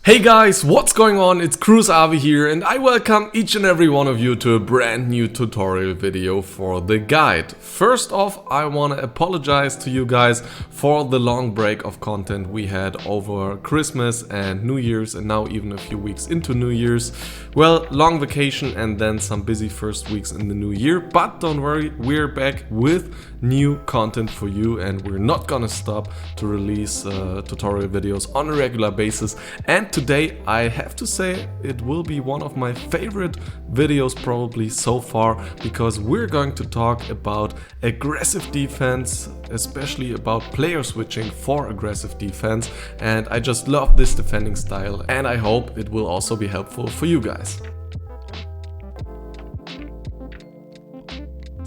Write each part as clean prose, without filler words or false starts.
Hey guys, what's going on? It's Cruz Avi here and I welcome each and every one of you to a brand new tutorial video for the guide. First off, I want to apologize to you guys for the long break of content we had over Christmas and New Year's and now even a few weeks into New Year's. Well, long vacation and then some busy first weeks in the new year, but don't worry, we're back with new content for you and we're not gonna stop to release tutorial videos on a regular basis. And today I have to say it will be one of my favorite videos probably so far, because we're going to talk about aggressive defense, especially about player switching for aggressive defense, and I just love this defending style and I hope it will also be helpful for you guys.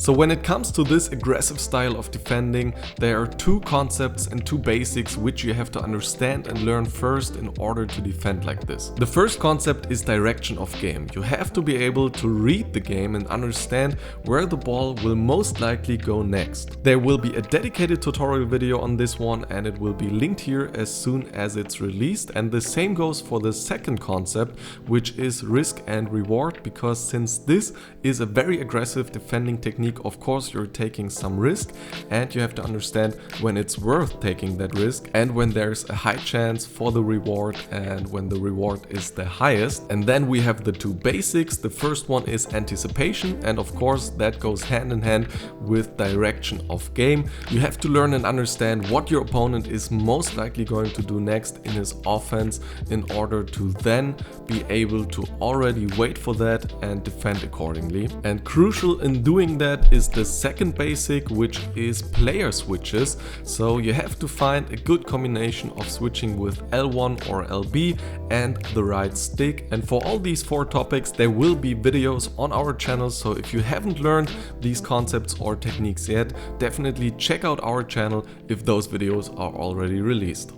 So when it comes to this aggressive style of defending, there are two concepts and two basics which you have to understand and learn first in order to defend like this. The first concept is direction of game. You have to be able to read the game and understand where the ball will most likely go next. There will be a dedicated tutorial video on this one and it will be linked here as soon as it's released. And the same goes for the second concept, which is risk and reward, because since this is a very aggressive defending technique, of course you're taking some risk and you have to understand when it's worth taking that risk and when there's a high chance for the reward and when the reward is the highest. And then we have the two basics. The first one is anticipation, and of course that goes hand in hand with direction of game. You have to learn and understand what your opponent is most likely going to do next in his offense in order to then be able to already wait for that and defend accordingly. And crucial in doing that is the second basic, which is player switches. So you have to find a good combination of switching with L1 or LB and the right stick. And for all these four topics there will be videos on our channel, so if you haven't learned these concepts or techniques yet, definitely check out our channel if those videos are already released.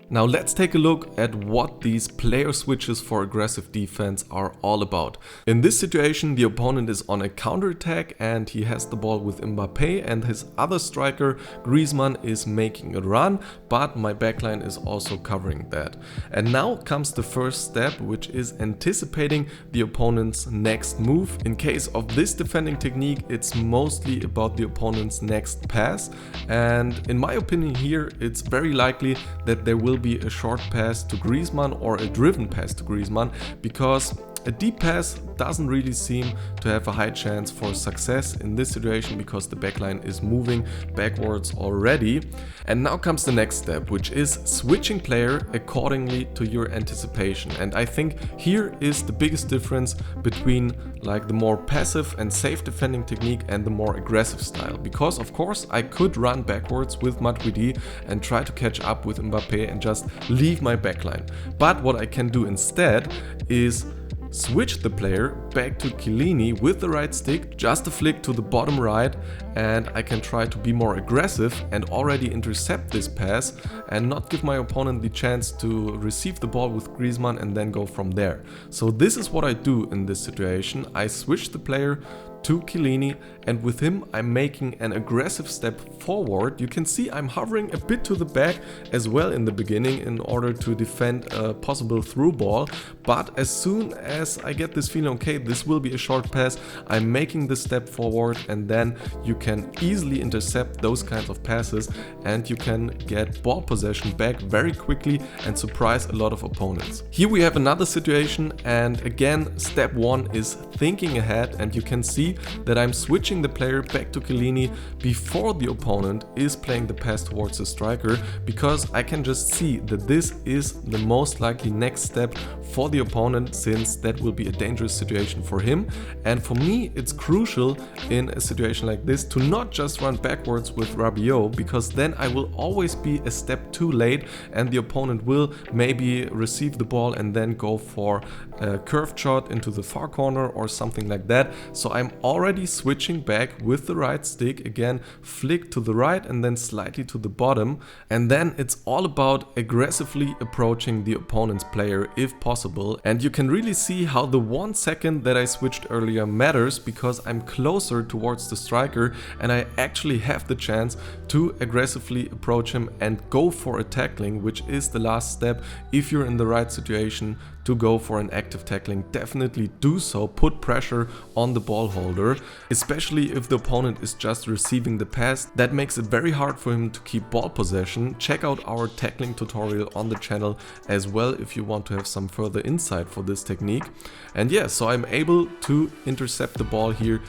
Now let's take a look at what these player switches for aggressive defense are all about. In this situation the opponent is on a counterattack and he has the ball with Mbappe and his other striker Griezmann is making a run, but my backline is also covering that. And now comes the first step, which is anticipating the opponent's next move. In case of this defending technique, it's mostly about the opponent's next pass, and in my opinion here it's very likely that there will be a short pass to Griezmann or a driven pass to Griezmann, because a deep pass doesn't really seem to have a high chance for success in this situation because the backline is moving backwards already. And now comes the next step, which is switching player accordingly to your anticipation. And I think here is the biggest difference between like the more passive and safe defending technique and the more aggressive style. Because of course I could run backwards with Matuidi and try to catch up with Mbappe and just leave my backline. But what I can do instead is switch the player back to Chiellini with the right stick, just a flick to the bottom right, and I can try to be more aggressive and already intercept this pass and not give my opponent the chance to receive the ball with Griezmann and then go from there. So this is what I do in this situation. I switch the player to Chiellini and with him I'm making an aggressive step forward. You can see I'm hovering a bit to the back as well in the beginning in order to defend a possible through ball, but as soon as I get this feeling, okay, this will be a short pass, I'm making the step forward, and then you can easily intercept those kinds of passes and you can get ball possession back very quickly and surprise a lot of opponents. Here we have another situation, and again step one is thinking ahead, and you can see that I'm switching the player back to Chiellini before the opponent is playing the pass towards the striker, because I can just see that this is the most likely next step for the opponent, since that will be a dangerous situation for him. And for me it's crucial in a situation like this to not just run backwards with Rabiot, because then I will always be a step too late and the opponent will maybe receive the ball and then go for a curved shot into the far corner or something like that. So I'm already switching back with the right stick, again flick to the right and then slightly to the bottom, and then it's all about aggressively approaching the opponent's player if possible. And you can really see how the 1 second that I switched earlier matters, because I'm closer towards the striker and I actually have the chance to aggressively approach him and go for a tackling, which is the last step. If you're in the right situation to go for an active tackling, definitely do so. Put pressure on the ball holder, especially if the opponent is just receiving the pass. That makes it very hard for him to keep ball possession. Check out our tackling tutorial on the channel as well if you want to have some further insight for this technique. And yeah, so I'm able to intercept the ball here.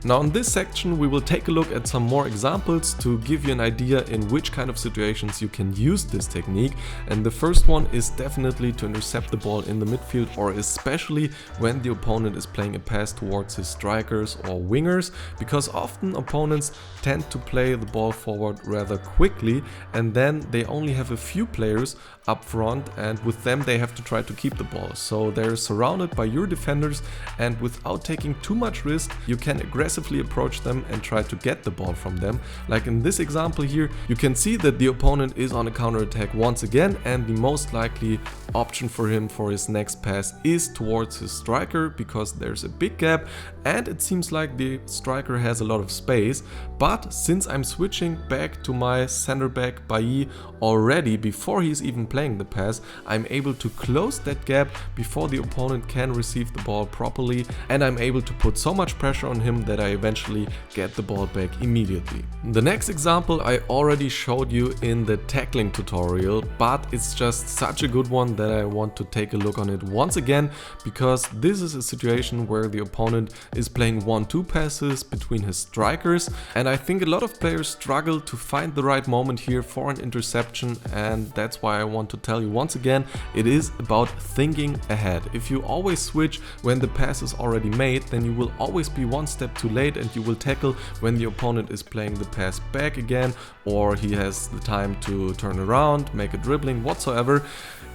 Now in this section we will take a look at some more examples to give you an idea in which kind of situations you can use this technique. And the first one is definitely to intercept the ball in the midfield, or especially when the opponent is playing a pass towards his strikers or wingers, because often opponents tend to play the ball forward rather quickly and then they only have a few players up front, and with them they have to try to keep the ball. So they're surrounded by your defenders, and without taking too much risk you can aggressively approach them and try to get the ball from them. Like in this example here, you can see that the opponent is on a counter attack once again, and the most likely option for him for his next pass is towards his striker, because there's a big gap and it seems like the striker has a lot of space. But since I'm switching back to my center back Bailly already before he's even playing the pass, I'm able to close that gap before the opponent can receive the ball properly, and I'm able to put so much pressure on him that I eventually get the ball back immediately. The next example I already showed you in the tackling tutorial, but it's just such a good one that I want to take a look on it once again, because this is a situation where the opponent is playing 1-2 passes between his strikers, and I think a lot of players struggle to find the right moment here for an interception, and that's why I want to tell you once again, it is about thinking ahead. If you always switch when the pass is already made, then you will always be one step too late and you will tackle when the opponent is playing the pass back again, or he has the time to turn around, make a dribbling, whatsoever.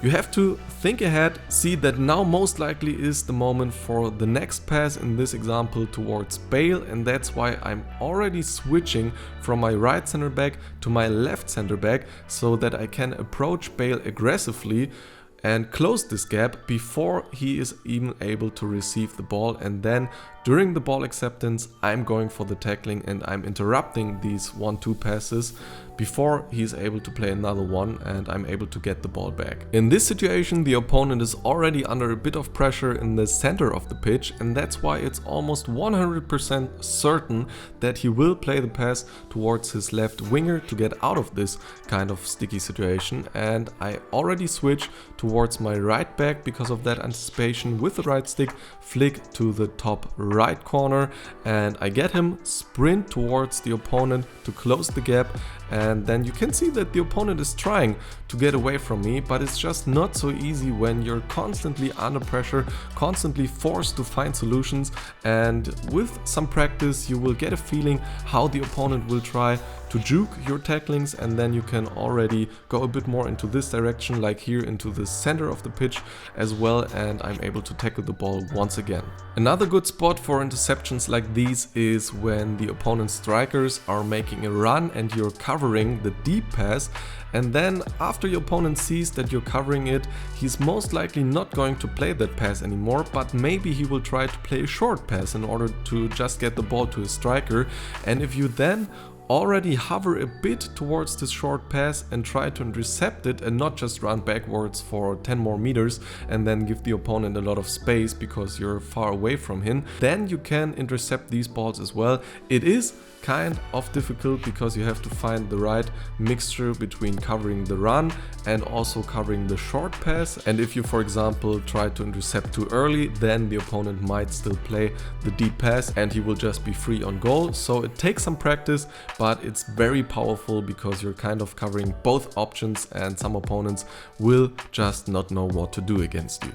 You have to think ahead, see that now most likely is the moment for the next pass, in this example towards Bale, and that's why I'm already switching from my right center back to my left center back, so that I can approach Bale aggressively and close this gap before he is even able to receive the ball. And then during the ball acceptance I'm going for the tackling and I'm interrupting these 1-2 passes before he's able to play another one, and I'm able to get the ball back. In this situation the opponent is already under a bit of pressure in the center of the pitch, and that's why it's almost 100% certain that he will play the pass towards his left winger to get out of this kind of sticky situation. And I already switch towards my right back because of that anticipation. With the right stick, flick to the top right corner and I get him, sprint towards the opponent to close the gap, and then you can see that the opponent is trying to get away from me, but it's just not so easy when you're constantly under pressure, constantly forced to find solutions. And with some practice you will get a feeling how the opponent will try to juke your tacklings, and then you can already go a bit more into this direction, like here into the center of the pitch as well, and I'm able to tackle the ball once again. Another good spot for interceptions like these is when the opponent's strikers are making a run and you're covering the deep pass, and then after your opponent sees that you're covering it, he's most likely not going to play that pass anymore, but maybe he will try to play a short pass in order to just get the ball to his striker. And if you then already hover a bit towards this short pass and try to intercept it and not just run backwards for 10 more meters and then give the opponent a lot of space because you're far away from him, then you can intercept these balls as well. It is kind of difficult because you have to find the right mixture between covering the run and also covering the short pass. And if you, for example, try to intercept too early, then the opponent might still play the deep pass and he will just be free on goal. So it takes some practice, but it's very powerful because you're kind of covering both options and some opponents will just not know what to do against you.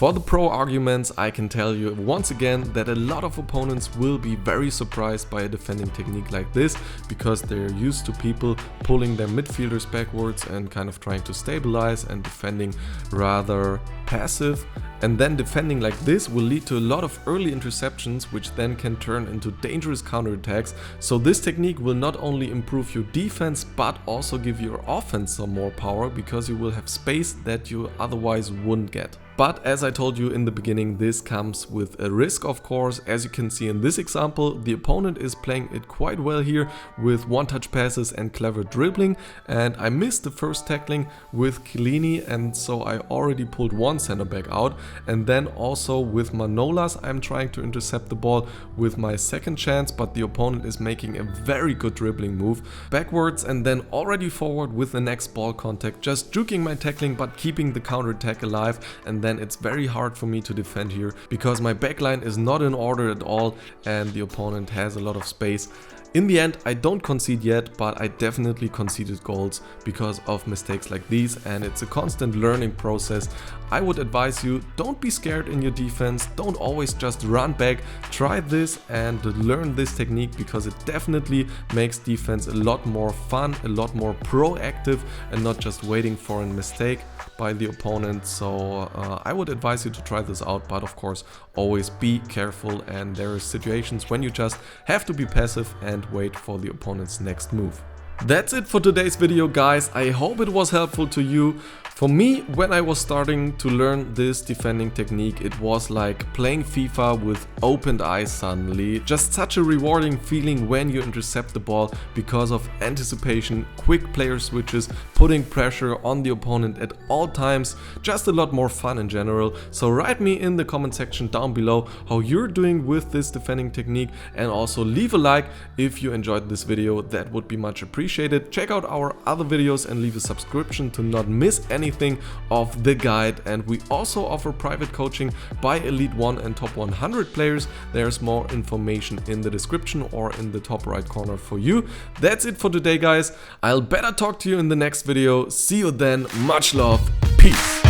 For the pro arguments, I can tell you once again that a lot of opponents will be very surprised by a defending technique like this, because they're used to people pulling their midfielders backwards and kind of trying to stabilize and defending rather passive. And then defending like this will lead to a lot of early interceptions, which then can turn into dangerous counterattacks. So this technique will not only improve your defense, but also give your offense some more power, because you will have space that you otherwise wouldn't get. But as I told you in the beginning, this comes with a risk, of course. As you can see in this example, the opponent is playing it quite well here with one-touch passes and clever dribbling, and I missed the first tackling with Chiellini, and so I already pulled one center back out. And then also with Manolas, I'm trying to intercept the ball with my second chance, but the opponent is making a very good dribbling move backwards and then already forward with the next ball contact, just juking my tackling but keeping the counterattack alive. And then it's very hard for me to defend here because my backline is not in order at all and the opponent has a lot of space. In the end, I don't concede yet, but I definitely conceded goals because of mistakes like these, and it's a constant learning process. I would advise you, don't be scared in your defense, don't always just run back, try this and learn this technique, because it definitely makes defense a lot more fun, a lot more proactive, and not just waiting for a mistake by the opponent. So I would advise you to try this out, but of course always be careful, and there are situations when you just have to be passive and wait for the opponent's next move. That's it for today's video, guys. I hope it was helpful to you. For me, when I was starting to learn this defending technique, it was like playing FIFA with opened eyes suddenly. Just such a rewarding feeling when you intercept the ball because of anticipation, quick player switches, putting pressure on the opponent at all times. Just a lot more fun in general. So write me in the comment section down below how you're doing with this defending technique, and also leave a like if you enjoyed this video. That would be much appreciated. Check out our other videos and leave a subscription to not miss anything of the guide. And we also offer private coaching by Elite 1 and Top 100 players. There's more information in the description or in the top right corner for you. That's it for today, guys. I'll better talk to you in the next video. See you then. Much love. Peace.